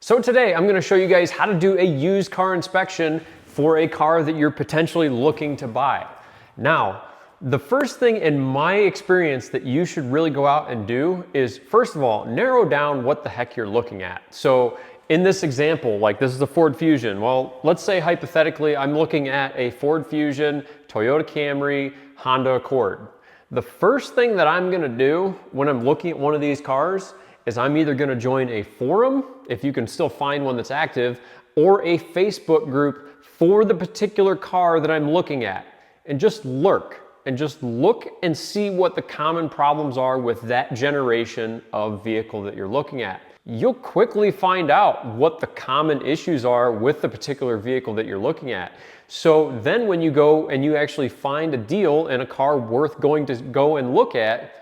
So today I'm going to show you guys how to do a used car inspection for a car that you're potentially looking to buy. Now, the first thing in my experience that you should really go out and do is, first of all, narrow down what the heck you're looking at. So in this example, like this is a Ford Fusion. Well, let's say hypothetically I'm looking at a Ford Fusion, Toyota Camry, Honda Accord. The first thing that I'm going to do when I'm looking at one of these cars is I'm either going to join a forum, if you can still find one that's active, or a Facebook group for the particular car that I'm looking at, and just lurk and just look and see what the common problems are with that generation of vehicle that you're looking at. You'll quickly find out what the common issues are with the particular vehicle that you're looking at. So then when you go and you actually find a deal and a car worth going to go and look at,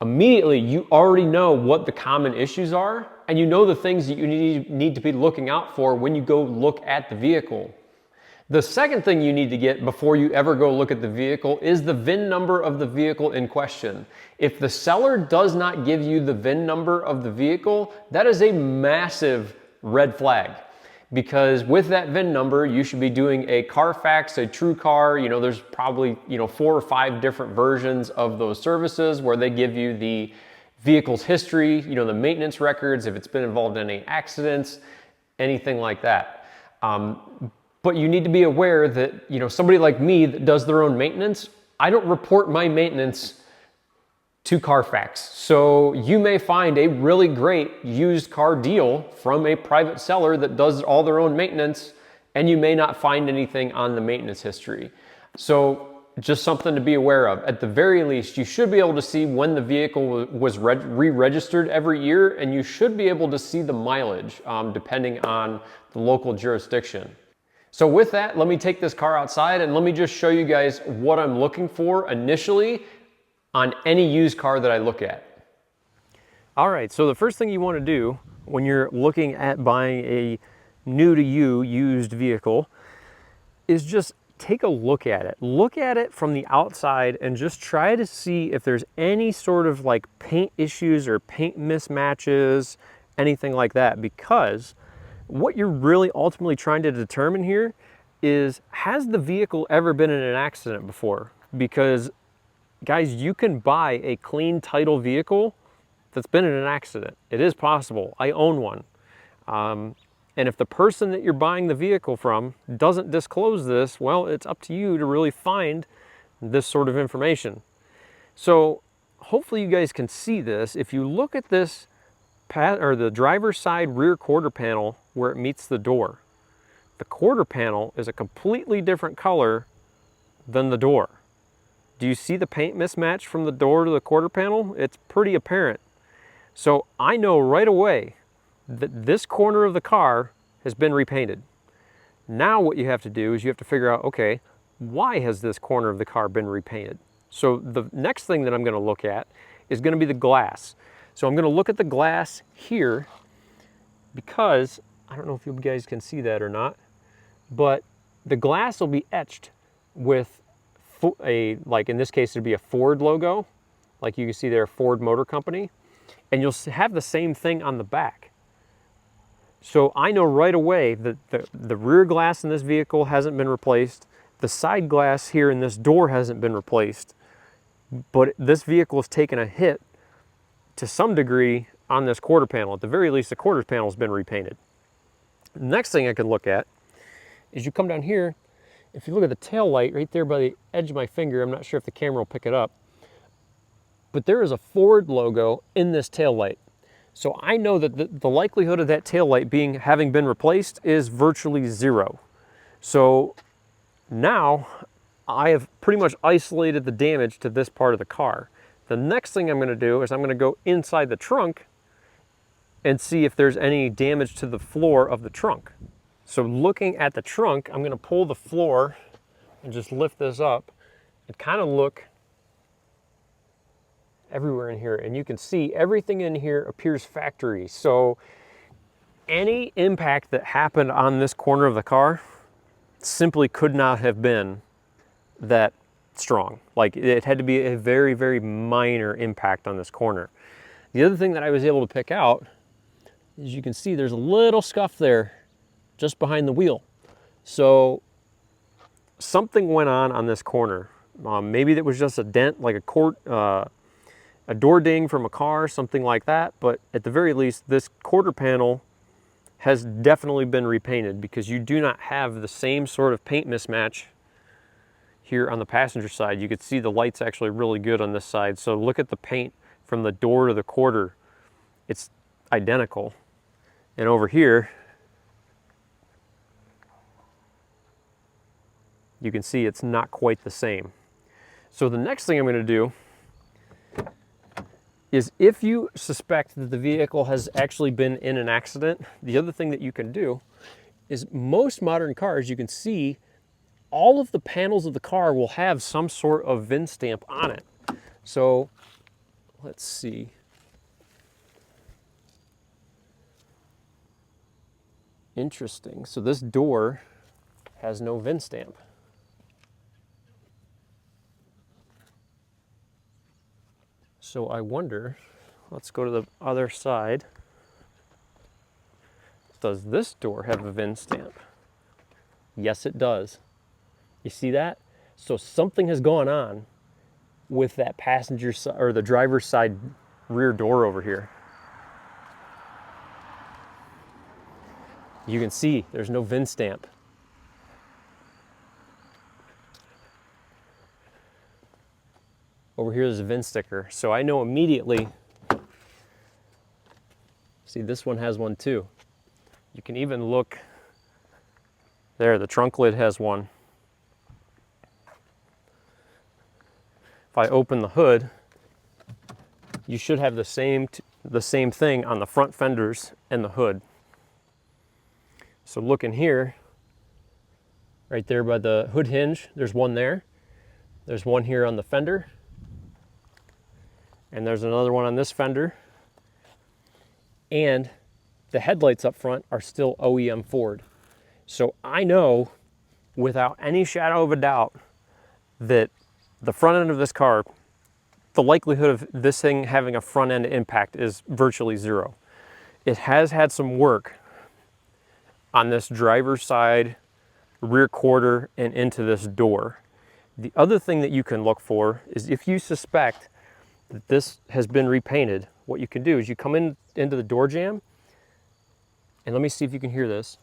immediately you already know what the common issues are, and you know the things that you need to be looking out for when you go look at the vehicle. The second thing you need to get before you ever go look at the vehicle is the VIN number of the vehicle in question. If the seller does not give you the VIN number of the vehicle, that is a massive red flag. Because with that VIN number, you should be doing a Carfax, a TrueCar. You know, there's probably 4 or 5 different versions of those services where they give you the vehicle's history, the maintenance records, if it's been involved in any accidents, anything like that. But you need to be aware that, somebody like me that does their own maintenance, I don't report my maintenance to Carfax. So you may find a really great used car deal from a private seller that does all their own maintenance, and you may not find anything on the maintenance history. So just something to be aware of. At the very least, you should be able to see when the vehicle was re-registered every year, and you should be able to see the mileage depending on the local jurisdiction. So with that, let me take this car outside and let me just show you guys what I'm looking for initially on any used car that I look at. All right, so the first thing you want to do when you're looking at buying a new to you used vehicle is just take a look at it. Look at it from the outside and just try to see if there's any sort of like paint issues or paint mismatches, anything like that, because what you're really ultimately trying to determine here is, has the vehicle ever been in an accident before? Because guys, you can buy a clean title vehicle that's been in an accident. It is possible. I own one. And if the person that you're buying the vehicle from doesn't disclose this, well, it's up to you to really find this sort of information. So hopefully you guys can see this. If you look at this the driver's side rear quarter panel where it meets the door, the quarter panel is a completely different color than the door. Do you see the paint mismatch from the door to the quarter panel? It's pretty apparent. So I know right away that this corner of the car has been repainted. Now what you have to do is you have to figure out, okay, why has this corner of the car been repainted? So the next thing that I'm going to look at is going to be the glass. So I'm going to look at the glass here because, I don't know if you guys can see that or not, but the glass will be etched with like in this case it'd be a Ford logo, like you can see there, Ford Motor Company, and you'll have the same thing on the back. So I know right away that the rear glass in this vehicle hasn't been replaced, the side glass here in this door hasn't been replaced, but this vehicle has taken a hit to some degree on this quarter panel. At the very least, the quarter panel has been repainted. The next thing I could look at is you come down here. If you look at the tail light right there by the edge of my finger, I'm not sure if the camera will pick it up, but there is a Ford logo in this tail light. So I know that the likelihood of that tail light having been replaced is virtually zero. So now I have pretty much isolated the damage to this part of the car. The next thing I'm going to do is I'm going to go inside the trunk and see if there's any damage to the floor of the trunk. So looking at the trunk, I'm going to pull the floor and just lift this up and kind of look everywhere in here. And you can see everything in here appears factory. So any impact that happened on this corner of the car simply could not have been that strong. Like, it had to be a very, very minor impact on this corner. The other thing that I was able to pick out as you can see, there's a little scuff there just behind the wheel. So something went on this corner. Maybe that was just a dent, like a door ding from a car, something like that. But at the very least, this quarter panel has definitely been repainted, because you do not have the same sort of paint mismatch here on the passenger side. You could see the light's actually really good on this side. So look at the paint from the door to the quarter. It's identical. And over here, you can see it's not quite the same. So the next thing I'm going to do is, if you suspect that the vehicle has actually been in an accident, the other thing that you can do is, most modern cars, you can see all of the panels of the car will have some sort of VIN stamp on it. So let's see. Interesting. So this door has no VIN stamp. So I wonder, let's go to the other side. Does this door have a VIN stamp? Yes, it does. You see that? So something has gone on with that passenger side, or the driver's side rear door over here. You can see there's no VIN stamp. Over here there's a VIN sticker, so I know immediately. See, this one has one too. You can even look there, the trunk lid has one. If I open the hood, you should have the same thing on the front fenders and the hood. So look in here, right there by the hood hinge, there's one there. There's one here on the fender. And there's another one on this fender. And the headlights up front are still OEM Ford. So I know without any shadow of a doubt that the front end of this car, the likelihood of this thing having a front end impact is virtually zero. It has had some work on this driver's side, rear quarter, and into this door. The other thing that you can look for is, if you suspect that this has been repainted, what you can do is you come into the door jamb, and let me see if you can hear this.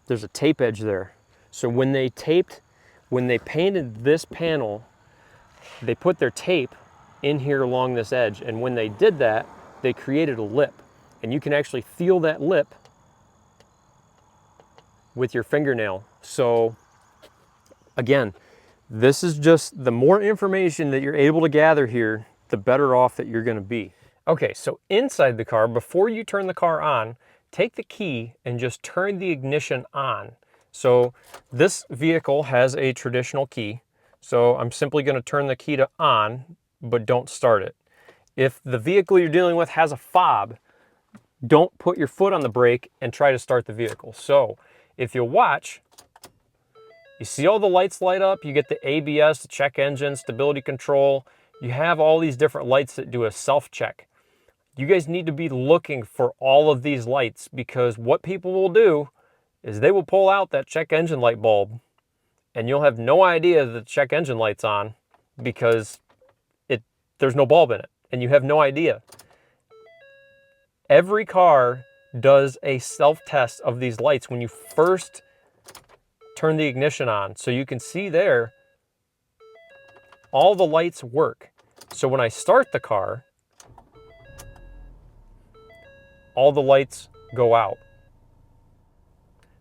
There's a tape edge there. So when they painted this panel, they put their tape in here along this edge, and when they did that, they created a lip, and you can actually feel that lip with your fingernail. So again, this is just, the more information that you're able to gather here, the better off that you're going to be. Okay, so inside the car, before you turn the car on, take the key and just turn the ignition on. So this vehicle has a traditional key, so I'm simply going to turn the key to on, but don't start it. If the vehicle you're dealing with has a fob, don't put your foot on the brake and try to start the vehicle. So if you'll watch, you see all the lights light up, you get the ABS, the check engine, stability control, you have all these different lights that do a self-check. You guys need to be looking for all of these lights, because what people will do is they will pull out that check engine light bulb, and you'll have no idea that the check engine light's on, because there's no bulb in it, and you have no idea. Every car does a self-test of these lights when you first turn the ignition on. So you can see there, all the lights work. So when I start the car, all the lights go out.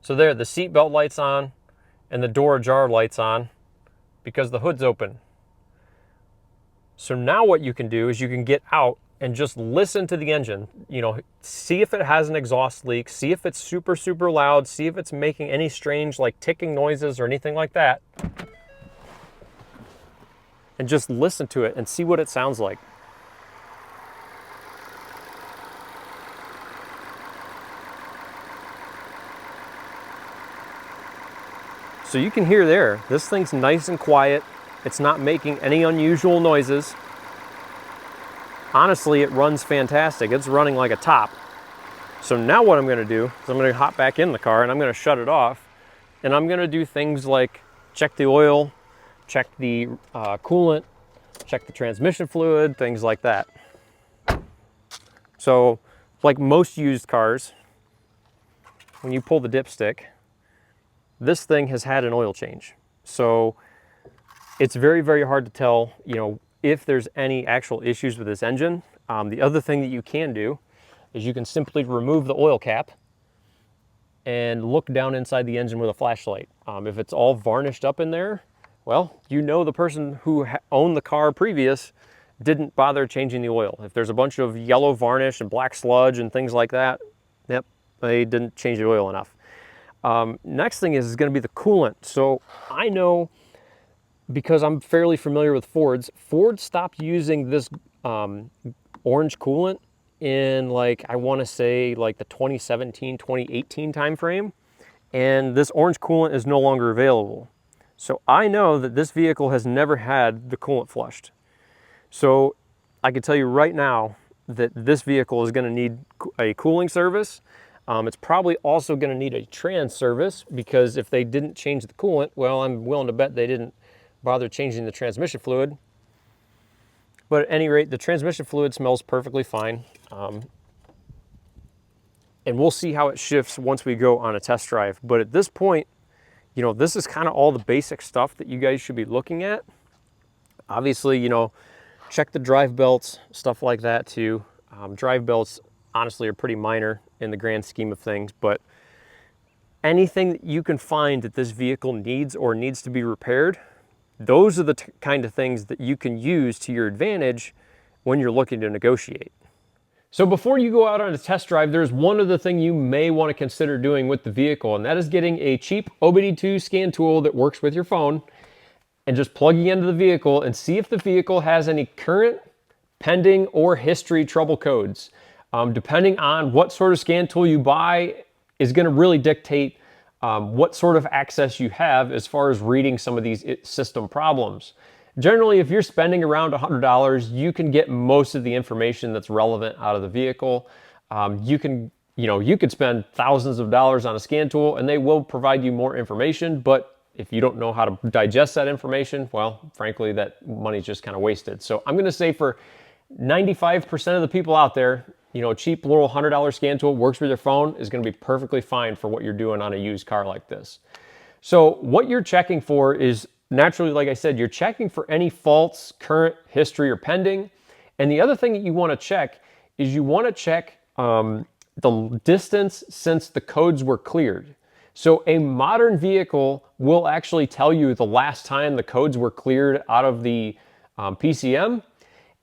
So there, the seatbelt light's on and the door ajar light's on because the hood's open. So now what you can do is you can get out and just listen to the engine. You know, see if it has an exhaust leak, see if it's super, super loud, see if it's making any strange like ticking noises or anything like that. And just listen to it and see what it sounds like. So you can hear there, this thing's nice and quiet. It's not making any unusual noises. honestly, it runs fantastic. It's running like a top. So now what I'm gonna do is I'm gonna hop back in the car and I'm gonna shut it off, and I'm gonna do things like check the oil, check the coolant, check the transmission fluid, things like that. So like most used cars, when you pull the dipstick, this thing has had an oil change. So it's very, very hard to tell, you know, if there's any actual issues with this engine. The other thing that you can do is you can simply remove the oil cap and look down inside the engine with a flashlight. If it's all varnished up in there, well, you know the person who owned the car previous didn't bother changing the oil. If there's a bunch of yellow varnish and black sludge and things like that, yep, they didn't change the oil enough. Next thing is going to be the coolant. So I know, because I'm fairly familiar with Fords, Ford stopped using this orange coolant in, like, I want to say like the 2017, 2018 timeframe, and this orange coolant is no longer available. So I know that this vehicle has never had the coolant flushed. So I can tell you right now that this vehicle is going to need a cooling service. It's probably also going to need a trans service, because if they didn't change the coolant, well, I'm willing to bet they didn't bother changing the transmission fluid. But at any rate, the transmission fluid smells perfectly fine. And we'll see how it shifts once we go on a test drive. But at this point, you know, this is kind of all the basic stuff that you guys should be looking at. Obviously, you know, check the drive belts, stuff like that too. Drive belts honestly are pretty minor in the grand scheme of things, but anything that you can find that this vehicle needs or needs to be repaired, those are the kind of things that you can use to your advantage when you're looking to negotiate. So before you go out on a test drive, there's one other thing you may want to consider doing with the vehicle, and that is getting a cheap OBD2 scan tool that works with your phone and just plugging into the vehicle and see if the vehicle has any current, pending, or history trouble codes. Depending on what sort of scan tool you buy is going to really dictate what sort of access you have as far as reading some of these system problems. Generally, if you're spending around $100, you can get most of the information that's relevant out of the vehicle. You could spend thousands of dollars on a scan tool and they will provide you more information, but if you don't know how to digest that information, well, frankly, that money's just kind of wasted. So I'm going to say for 95% of the people out there, you know, a cheap little $100 scan tool works with your phone is going to be perfectly fine for what you're doing on a used car like this. So what you're checking for is, naturally, like I said, you're checking for any faults, current, history, or pending. And the other thing that you want to check is you want to check the distance since the codes were cleared. So a modern vehicle will actually tell you the last time the codes were cleared out of the PCM.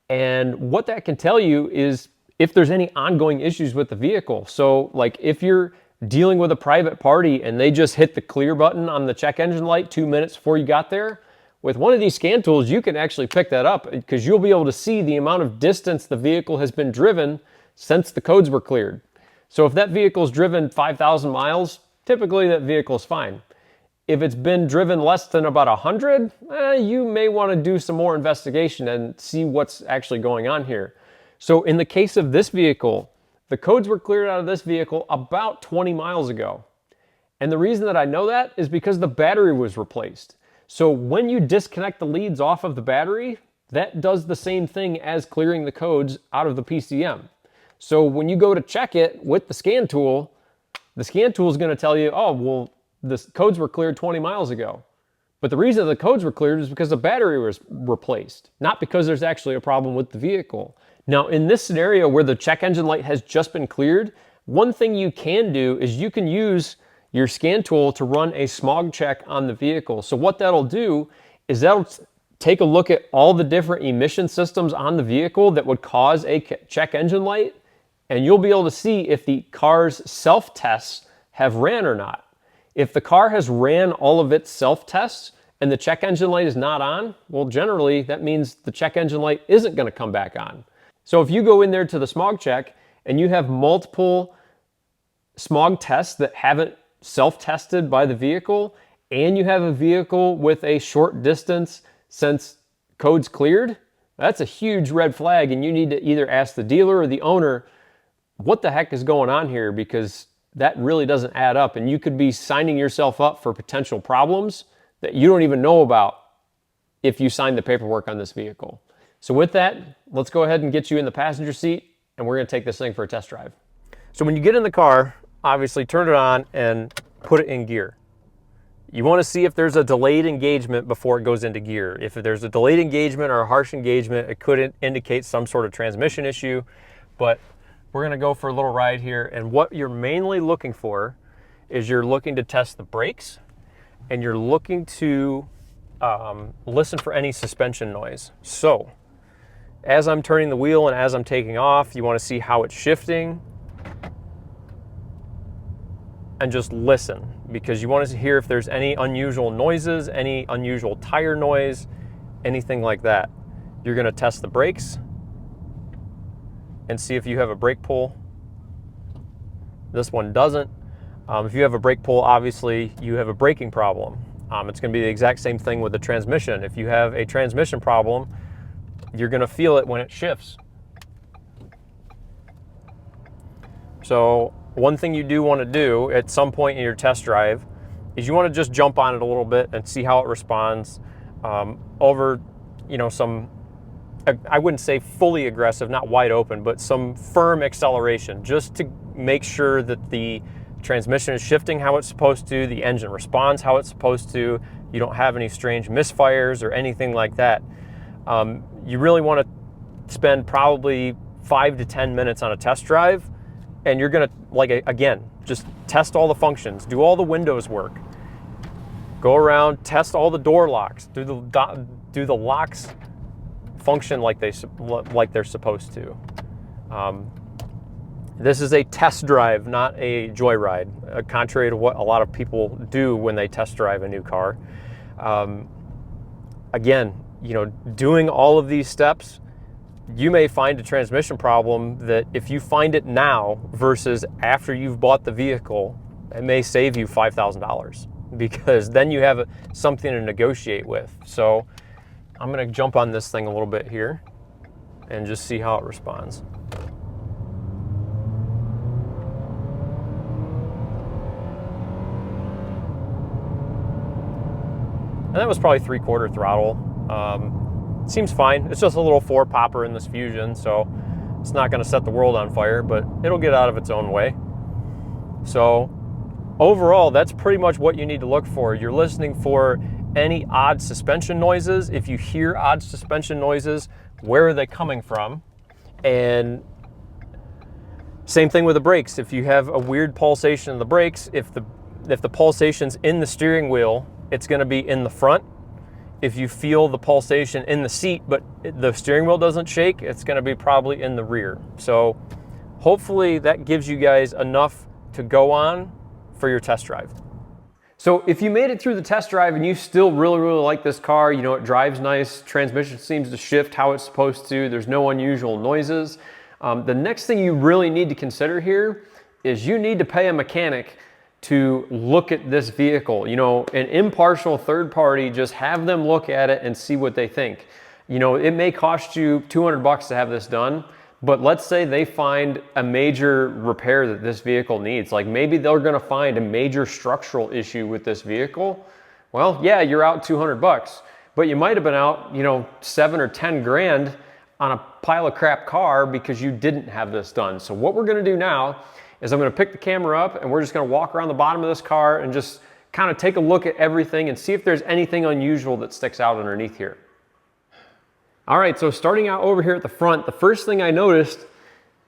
And what that can tell you is if there's any ongoing issues with the vehicle. So like if you're dealing with a private party and they just hit the clear button on the check engine light 2 minutes before you got there, with one of these scan tools, you can actually pick that up because you'll be able to see the amount of distance the vehicle has been driven since the codes were cleared. So if that vehicle's driven 5,000 miles, typically that vehicle's fine. If it's been driven less than about 100, you may want to do some more investigation and see what's actually going on here. So in the case of this vehicle, the codes were cleared out of this vehicle about 20 miles ago. And the reason that I know that is because the battery was replaced. So when you disconnect the leads off of the battery, that does the same thing as clearing the codes out of the PCM. So when you go to check it with the scan tool is going to tell you, oh, well, the codes were cleared 20 miles ago. But the reason the codes were cleared is because the battery was replaced, not because there's actually a problem with the vehicle. Now, in this scenario where the check engine light has just been cleared, one thing you can do is you can use your scan tool to run a smog check on the vehicle. So what that'll do is that'll take a look at all the different emission systems on the vehicle that would cause a check engine light, and you'll be able to see if the car's self-tests have ran or not. If the car has ran all of its self-tests and the check engine light is not on, well, generally that means the check engine light isn't going to come back on. So if you go in there to the smog check and you have multiple smog tests that haven't self-tested by the vehicle, and you have a vehicle with a short distance since codes cleared, That's a huge red flag, and you need to either ask the dealer or the owner, what the heck is going on here? Because that really doesn't add up, and you could be signing yourself up for potential problems that you don't even know about if you sign the paperwork on this vehicle. So with that, let's go ahead and get you in the passenger seat, and we're gonna take this thing for a test drive. So when you get in the car, obviously turn it on and put it in gear. You wanna see if there's a delayed engagement before it goes into gear. If there's a delayed engagement or a harsh engagement, it could indicate some sort of transmission issue, but we're gonna go for a little ride here, and what you're mainly looking for is you're looking to test the brakes, and you're looking to listen for any suspension noise. So, as I'm turning the wheel and as I'm taking off, you wanna see how it's shifting, and just listen, because you want to hear if there's any unusual noises, any unusual tire noise, anything like that. You're gonna test the brakes and see if you have a brake pull. This one doesn't. If you have a brake pull, obviously you have a braking problem. It's gonna be the exact same thing with the transmission. If you have a transmission problem, you're gonna feel it when it shifts. So one thing you do want to do at some point in your test drive is you want to just jump on it a little bit and see how it responds over, you know, some, I wouldn't say fully aggressive, not wide open, but some firm acceleration, just to make sure that the transmission is shifting how it's supposed to, the engine responds how it's supposed to, you don't have any strange misfires or anything like that. You really want to spend probably 5 to 10 minutes on a test drive, and you're gonna, again, just test all the functions, do all the windows work, go around, test all the door locks, do the locks function like they're supposed to. This is a test drive, not a joyride, contrary to what a lot of people do when they test drive a new car. Again, you know, doing all of these steps, you may find a transmission problem that if you find it now versus after you've bought the vehicle, it may save you $5,000, because then you have something to negotiate with. So I'm gonna jump on this thing a little bit here and just see how it responds. And that was probably 3/4 throttle. Seems fine. It's just a little 4-popper in this Fusion, so it's not going to set the world on fire, but it'll get out of its own way. So overall, that's pretty much what you need to look for. You're listening for any odd suspension noises. If you hear odd suspension noises, where are they coming from? And same thing with the brakes. If you have a weird pulsation in the brakes, if the pulsation's in the steering wheel, it's going to be in the front. If you feel the pulsation in the seat, but the steering wheel doesn't shake, it's gonna be probably in the rear. So hopefully that gives you guys enough to go on for your test drive. So if you made it through the test drive and you still really like this car, you know, it drives nice, transmission seems to shift how it's supposed to, there's no unusual noises, the next thing you really need to consider here is you need to pay a mechanic to look at this vehicle. You know, an impartial third party, just have them look at it and see what they think. You know, it may cost you $200 to have this done, but let's say they find a major repair that this vehicle needs. Like maybe they're gonna find a major structural issue with this vehicle. Well, yeah, you're out $200, but you might have been out, you know, 7 or 10 grand on a pile of crap car because you didn't have this done. So what we're gonna do now is I'm gonna pick the camera up and we're just gonna walk around the bottom of this car and just kind of take a look at everything and see if there's anything unusual that sticks out underneath here. All right, so starting out over here at the front, the first thing I noticed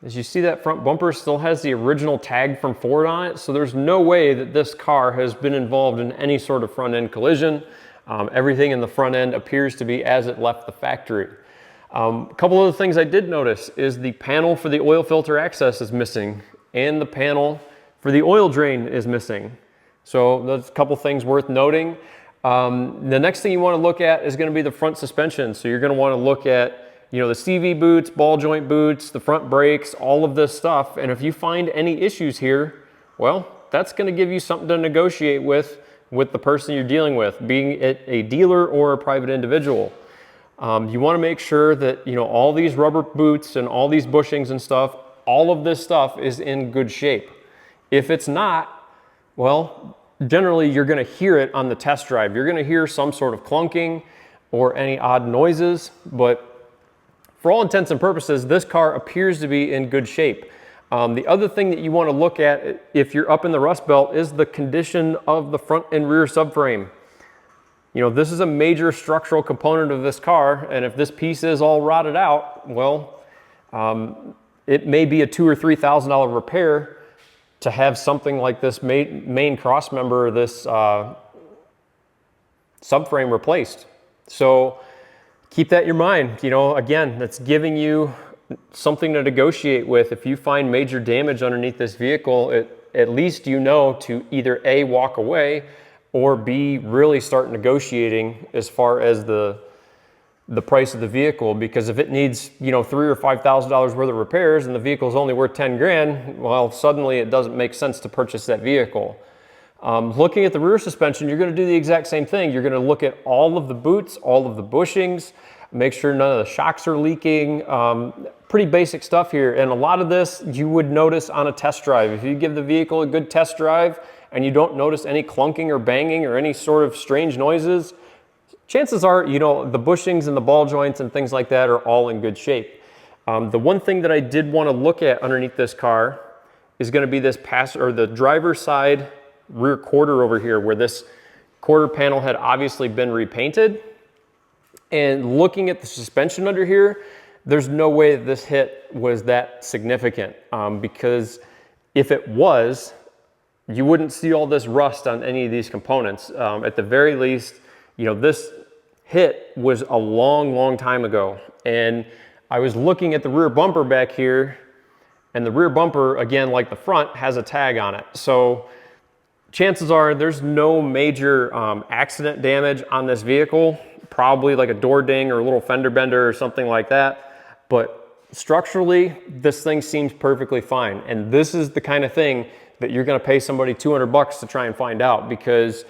is you see that front bumper still has the original tag from Ford on it, so there's no way that this car has been involved in any sort of front end collision. Everything in the front end appears to be as it left the factory. A couple of the things I did notice is the panel for the oil filter access is missing, and the panel for the oil drain is missing. So there's a couple things worth noting. The next thing you want to look at is going to be the front suspension. So you're going to want to look at, you know, the CV boots, ball joint boots, the front brakes, all of this stuff. And if you find any issues here, well, that's going to give you something to negotiate with the person you're dealing with, being it a dealer or a private individual. You want to make sure that, you know, all these rubber boots and all these bushings and stuff, all of this stuff is in good shape. If it's not, well, generally you're going to hear it on the test drive. You're going to hear some sort of clunking or any odd noises, but for all intents and purposes, this car appears to be in good shape. The other thing that you want to look at if you're up in the rust belt is the condition of the front and rear subframe. You know, this is a major structural component of this car, and if this piece is all rotted out, well, it may be a $2,000 or $3,000 repair to have something like this main cross member, this subframe replaced. So keep that in your mind. You know, again, that's giving you something to negotiate with. If you find major damage underneath this vehicle, at least you know to either A, walk away, or B, really start negotiating as far as the price of the vehicle. Because if it needs, you know, $3,000 or $5,000 worth of repairs and the vehicle is only worth 10 grand, well, suddenly it doesn't make sense to purchase that vehicle. Looking at the rear suspension, you're going to do the exact same thing. You're going to look at all of the boots, all of the bushings, make sure none of the shocks are leaking. Pretty basic stuff here, and a lot of this you would notice on a test drive. If you give the vehicle a good test drive and you don't notice any clunking or banging or any sort of strange noises, chances are, you know, the bushings and the ball joints and things like that are all in good shape. The one thing that I did want to look at underneath this car is going to be this the driver's side rear quarter over here, where this quarter panel had obviously been repainted. And looking at the suspension under here, there's no way that this hit was that significant, because if it was, you wouldn't see all this rust on any of these components. At the very least, you know, this hit was a long time ago. And I was looking at the rear bumper back here, and the rear bumper, again, like the front, has a tag on it. So chances are there's no major accident damage on this vehicle, probably like a door ding or a little fender bender or something like that. But structurally, this thing seems perfectly fine. And this is the kind of thing that you're going to pay somebody $200 to try and find out, because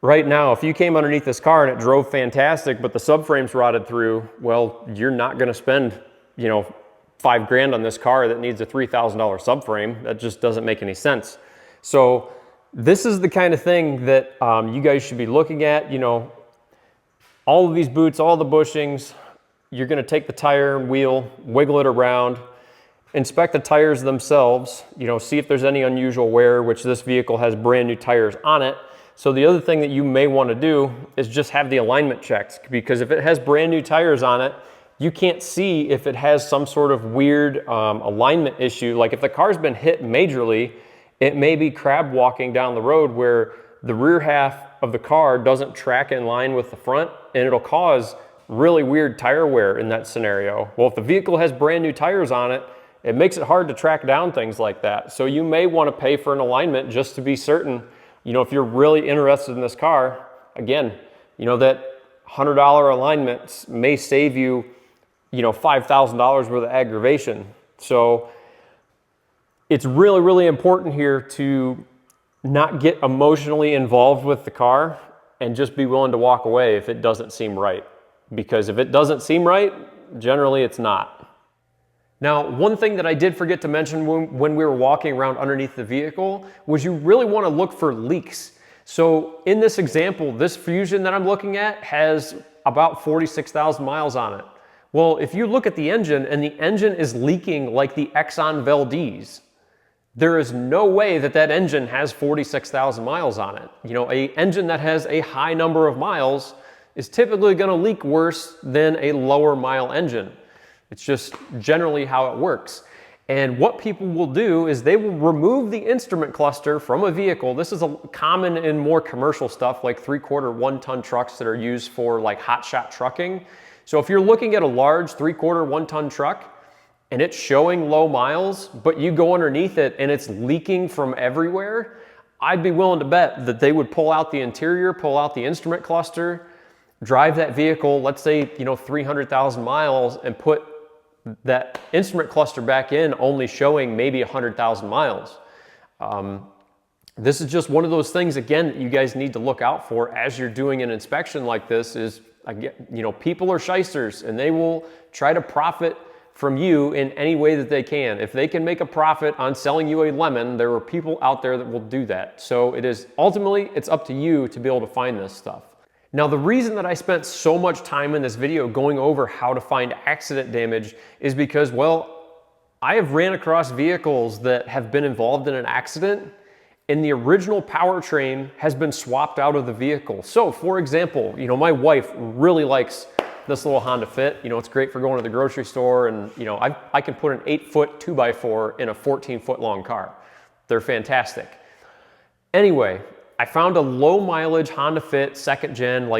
right now, if you came underneath this car and it drove fantastic, but the subframe's rotted through, well, you're not going to spend, you know, $5 grand on this car that needs a $3,000 subframe. That just doesn't make any sense. So this is the kind of thing that you guys should be looking at. You know, all of these boots, all the bushings, you're going to take the tire and wheel, wiggle it around, inspect the tires themselves, you know, see if there's any unusual wear, which this vehicle has brand new tires on it. So the other thing that you may want to do is just have the alignment checked, because if it has brand new tires on it, you can't see if it has some sort of weird alignment issue. Like if the car's been hit majorly, it may be crab walking down the road where the rear half of the car doesn't track in line with the front, and it'll cause really weird tire wear in that scenario. Well, if the vehicle has brand new tires on it, it makes it hard to track down things like that. So you may want to pay for an alignment just to be certain. You know, if you're really interested in this car, again, you know, that $100 alignment may save you, you know, $5,000 worth of aggravation. So it's really important here to not get emotionally involved with the car and just be willing to walk away if it doesn't seem right. Because if it doesn't seem right, generally it's not. Now, one thing that I did forget to mention when we were walking around underneath the vehicle was you really want to look for leaks. So in this example, this Fusion that I'm looking at has about 46,000 miles on it. Well, if you look at the engine and the engine is leaking like the Exxon Valdez, there is no way that that engine has 46,000 miles on it. You know, an engine that has a high number of miles is typically going to leak worse than a lower mile engine. It's just generally how it works. And what people will do is they will remove the instrument cluster from a vehicle. This is common in more commercial stuff like 3/4 1-ton trucks that are used for like hotshot trucking. So if you're looking at a large 3/4 1-ton truck and it's showing low miles, but you go underneath it and it's leaking from everywhere, I'd be willing to bet that they would pull out the interior, pull out the instrument cluster, drive that vehicle, let's say, you know, 300,000 miles, and put that instrument cluster back in only showing maybe 100,000 miles. This is just one of those things, again, that you guys need to look out for as you're doing an inspection like this, is people are shysters and they will try to profit from you in any way that they can. If they can make a profit on selling you a lemon, there are people out there that will do that. So ultimately, it's up to you to be able to find this stuff. Now, the reason that I spent so much time in this video going over how to find accident damage is because, well, I have ran across vehicles that have been involved in an accident and the original powertrain has been swapped out of the vehicle. So, for example, my wife really likes this little Honda Fit. It's great for going to the grocery store, and I can put an 8-foot 2x4 in a 14-foot long car. They're fantastic. Anyway, I found a low mileage Honda Fit second gen,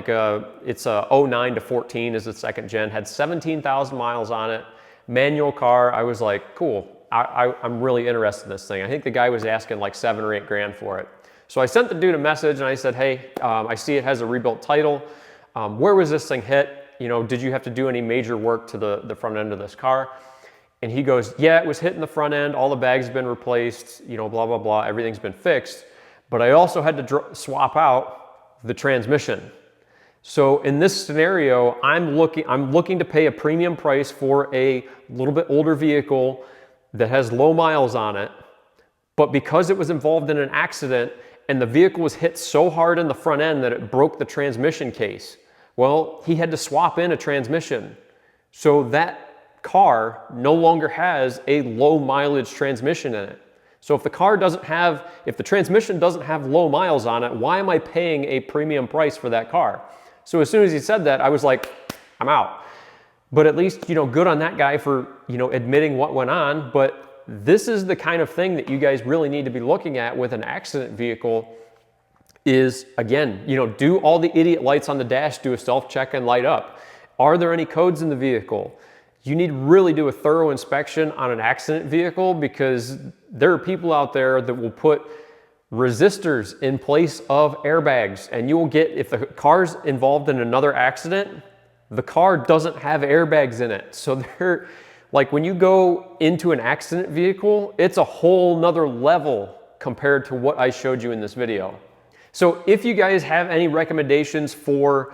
it's a 09 to 14 is the second gen, had 17,000 miles on it, manual car. I was like, cool, I'm really interested in this thing. I think the guy was asking like 7 or 8 grand for it. So I sent the dude a message and I said, hey, I see it has a rebuilt title. Where was this thing hit? Did you have to do any major work to the front end of this car? And he goes, yeah, it was hit in the front end. All the bags have been replaced, blah, blah, blah. Everything's been fixed. But I also had to swap out the transmission. So in this scenario, I'm looking to pay a premium price for a little bit older vehicle that has low miles on it. But because it was involved in an accident and the vehicle was hit so hard in the front end that it broke the transmission case, well, he had to swap in a transmission. So that car no longer has a low mileage transmission in it. So if the transmission doesn't have low miles on it, why am I paying a premium price for that car? So as soon as he said that, I was like, I'm out. But at least, good on that guy for, admitting what went on. But this is the kind of thing that you guys really need to be looking at with an accident vehicle is, again, do all the idiot lights on the dash, do a self-check and light up. Are there any codes in the vehicle? You need to really do a thorough inspection on an accident vehicle because there are people out there that will put resistors in place of airbags, and you will get, if the car's involved in another accident, the car doesn't have airbags in it. So they're like, when you go into an accident vehicle, it's a whole nother level compared to what I showed you in this video. So if you guys have any recommendations for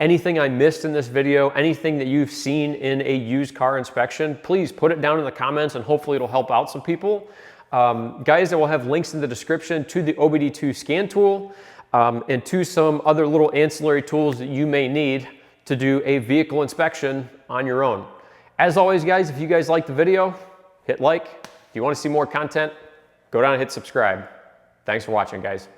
anything I missed in this video, anything that you've seen in a used car inspection, please put it down in the comments and hopefully it'll help out some people. Guys, I will have links in the description to the OBD2 scan tool and to some other little ancillary tools that you may need to do a vehicle inspection on your own. As always, guys, if you guys liked the video, hit like. If you want to see more content, go down and hit subscribe. Thanks for watching, guys.